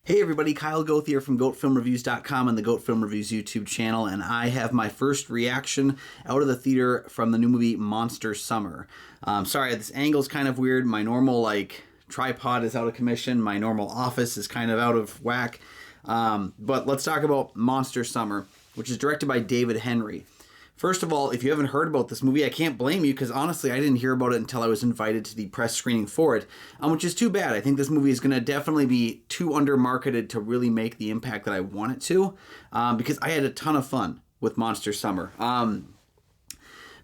Hey everybody, Kyle Goeth here from GoatFilmReviews.com and the Goat Film Reviews YouTube channel, and I have my first reaction out of the theater from the new movie Monster Summer. Sorry, this angle's kind of weird. My normal tripod is out of commission. My normal office is kind of out of whack. But let's talk about Monster Summer, which is directed by David Henrie. First of all, if you haven't heard about this movie, I can't blame you because honestly, I didn't hear about it until I was invited to the press screening for it, which is too bad. I think this movie is going to definitely be too under-marketed to really make the impact that I want it to, because I had a ton of fun with Monster Summer.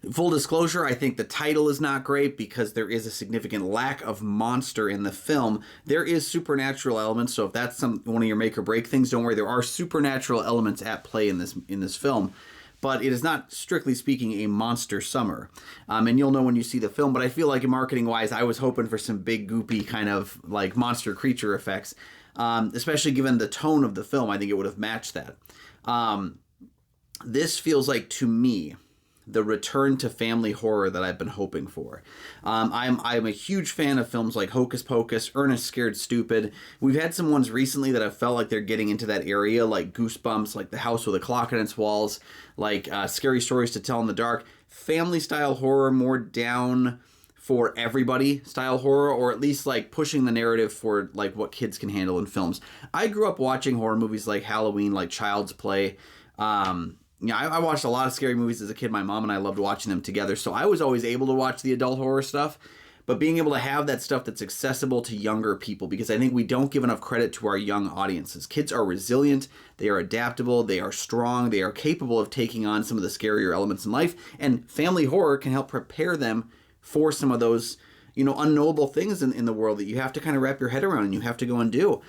Full disclosure, I think the title is not great because there is a significant lack of monster in the film. There is supernatural elements, so if that's one of your make or break things, don't worry, there are supernatural elements at play in this film. But it is not, strictly speaking, a monster summer. And you'll know when you see the film, but I feel like marketing-wise, I was hoping for some big, goopy kind of monster creature effects, especially given the tone of the film. I think it would have matched that. This feels like, to me, the return to family horror that I've been hoping for. I'm a huge fan of films like Hocus Pocus, Ernest Scared Stupid. We've had some ones recently that have felt like they're getting into that area, like Goosebumps, like The House with a Clock on Its Walls, like Scary Stories to Tell in the Dark. Family-style horror, more down for everybody style horror, or at least pushing the narrative for what kids can handle in films. I grew up watching horror movies like Halloween, like Child's Play. I watched a lot of scary movies as a kid. My mom and I loved watching them together, so I was always able to watch the adult horror stuff, but being able to have that stuff that's accessible to younger people, because I think we don't give enough credit to our young audiences. Kids are resilient, they are adaptable, they are strong, they are capable of taking on some of the scarier elements in life, and family horror can help prepare them for some of those, unknowable things in the world that you have to kind of wrap your head around and you have to go and do.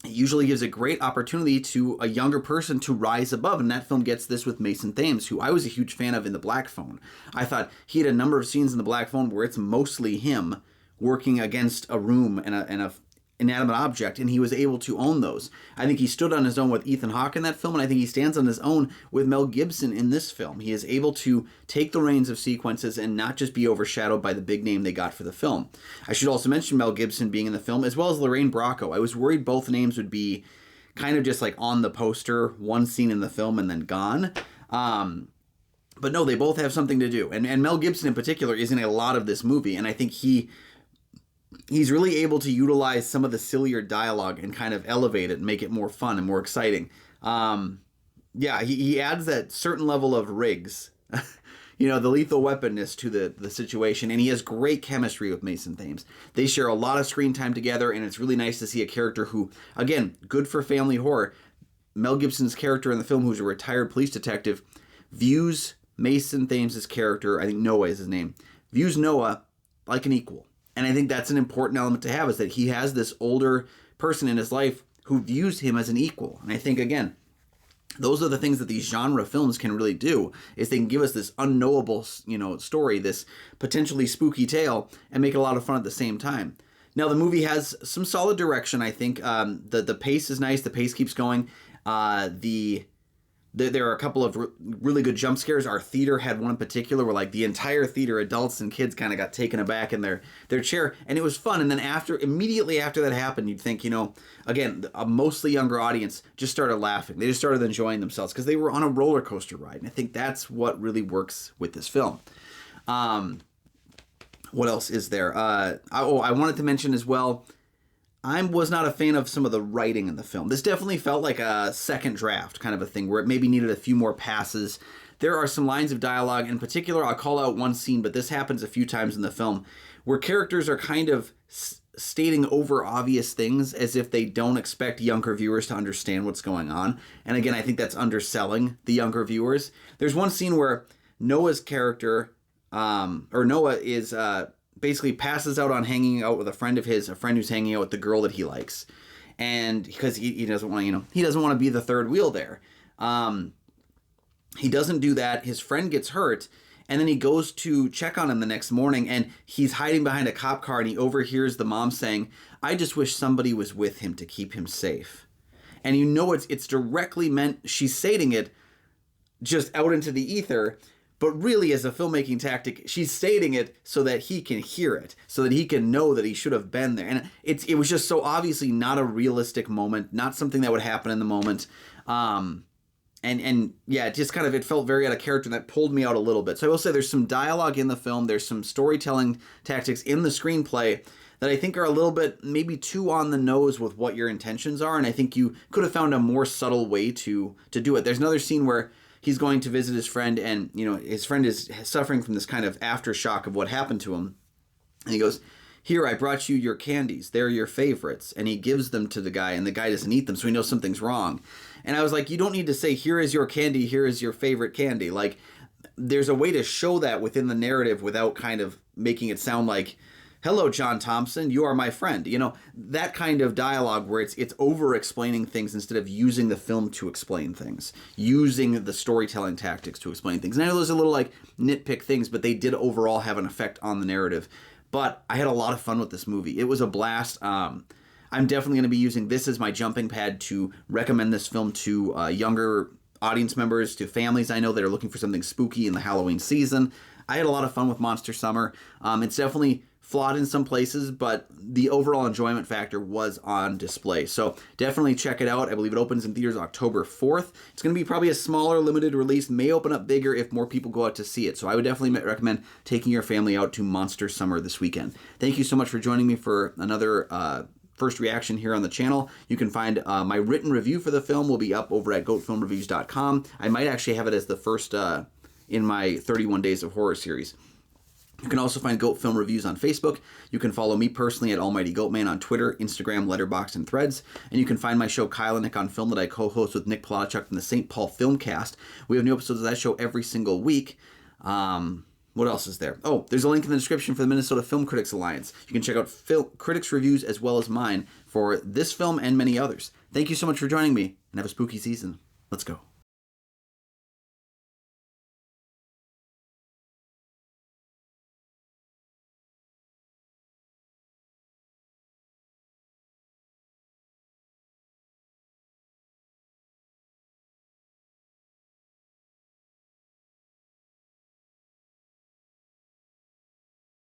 It usually gives a great opportunity to a younger person to rise above, and that film gets this with Mason Thames, who I was a huge fan of in The Black Phone. I thought he had a number of scenes in The Black Phone where it's mostly him working against a room and a inanimate object, and he was able to own those. I think he stood on his own with Ethan Hawke in that film, and I think he stands on his own with Mel Gibson in this film. He is able to take the reins of sequences and not just be overshadowed by the big name they got for the film. I should also mention Mel Gibson being in the film, as well as Lorraine Bracco. I was worried both names would be kind of just on the poster, one scene in the film and then gone. But no, they both have something to do. And Mel Gibson in particular is in a lot of this movie, and I think he's really able to utilize some of the sillier dialogue and kind of elevate it and make it more fun and more exciting. He adds that certain level of Riggs, the lethal weaponness to the situation, and he has great chemistry with Mason Thames. They share a lot of screen time together, and it's really nice to see a character who, again, good for family horror. Mel Gibson's character in the film, who's a retired police detective, views Mason Thames' character, I think Noah is his name, views Noah like an equal. And I think that's an important element to have, is that he has this older person in his life who views him as an equal. And I think, again, those are the things that these genre films can really do, is they can give us this unknowable, story, this potentially spooky tale, and make it a lot of fun at the same time. Now, the movie has some solid direction, I think. The pace is nice. The pace keeps going. There are a couple of really good jump scares. Our theater had one in particular where the entire theater, adults and kids, kind of got taken aback in their chair, and it was fun. And then immediately after that happened, you'd think, again, a mostly younger audience just started laughing. They just started enjoying themselves because they were on a roller coaster ride. And I think that's what really works with this film. What else is there? I wanted to mention as well, I was not a fan of some of the writing in the film. This definitely felt like a second draft kind of a thing, where it maybe needed a few more passes. There are some lines of dialogue. In particular, I'll call out one scene, but this happens a few times in the film, where characters are kind of stating over-obvious things as if they don't expect younger viewers to understand what's going on. And again, I think that's underselling the younger viewers. There's one scene where Noah's character, Noah is basically passes out on hanging out with a friend of his, a friend who's hanging out with the girl that he likes. And because he doesn't want to, he doesn't want to be the third wheel there. He doesn't do that. His friend gets hurt, and then he goes to check on him the next morning, and he's hiding behind a cop car, and he overhears the mom saying, "I just wish somebody was with him to keep him safe." And it's directly meant, she's stating it just out into the ether, But really, as a filmmaking tactic, she's stating it so that he can hear it, so that he can know that he should have been there. And it was just so obviously not a realistic moment, not something that would happen in the moment. And yeah, it just kind of, it felt very out of character, and that pulled me out a little bit. So I will say there's some dialogue in the film, there's some storytelling tactics in the screenplay that I think are a little bit maybe too on the nose with what your intentions are, and I think you could have found a more subtle way to do it. There's another scene where he's going to visit his friend, and his friend is suffering from this kind of aftershock of what happened to him. And he goes, "Here, I brought you your candies. They're your favorites." And he gives them to the guy, and the guy doesn't eat them, so he knows something's wrong. And I was like, you don't need to say, "Here is your candy, here is your favorite candy." Like, there's a way to show that within the narrative without kind of making it sound like, "Hello, John Thompson, you are my friend." That kind of dialogue where it's over-explaining things instead of using the film to explain things, using the storytelling tactics to explain things. And I know those are little, like, nitpick things, but they did overall have an effect on the narrative. But I had a lot of fun with this movie. It was a blast. I'm definitely going to be using this as my jumping pad to recommend this film to younger audience members, to families I know that are looking for something spooky in the Halloween season. I had a lot of fun with Monster Summer. It's definitely flawed in some places, but the overall enjoyment factor was on display. So definitely check it out. I believe it opens in theaters October 4th. It's going to be probably a smaller, limited release, may open up bigger if more people go out to see it. So I would definitely recommend taking your family out to Monster Summer this weekend. Thank you so much for joining me for another first reaction here on the channel. You can find my written review for the film will be up over at goatfilmreviews.com. I might actually have it as the first in my 31 Days of Horror series. You can also find Goat Film Reviews on Facebook. You can follow me personally at Almighty Goatman on Twitter, Instagram, Letterboxd, and Threads. And you can find my show Kyle and Nick on Film that I co-host with Nick Palachuk from the St. Paul Filmcast. We have new episodes of that show every single week. What else is there? Oh, there's a link in the description for the Minnesota Film Critics Alliance. You can check out critics' reviews as well as mine for this film and many others. Thank you so much for joining me, and have a spooky season. Let's go.